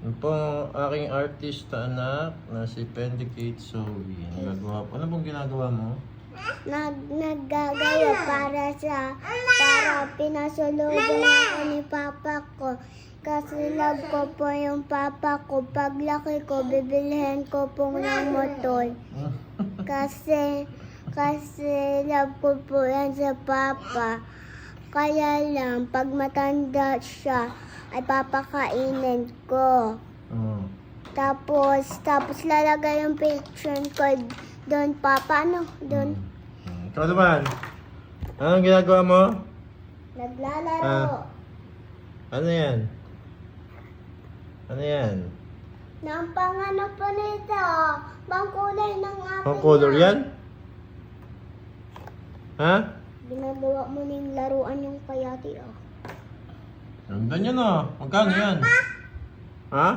Yung po aking artista anak na si Pendy Kate Zoe. Nagagawa po. Ano pong ginagawa mo? Naggagawa para pinasulugan ako ni papa ko. Kasi love ko po yung papa ko. Paglaki ko, bibilihan ko po ng motor. Kasi love ko po yan sa papa. Kaya lang, pag matanda siya, ay papakainin ko. Tapos lalagay yung picture ko doon, papa. Ano? Doon. Ikaw naman. Anong ginagawa mo? Naglalaro. Ano yan? Ano yan? Nampangano po nito. Bangkulay ng akin. Pang color yan? Ha? Ginagawa mo ng laruan yung kayati. Ganda yan ah. Magkano yan? Ha?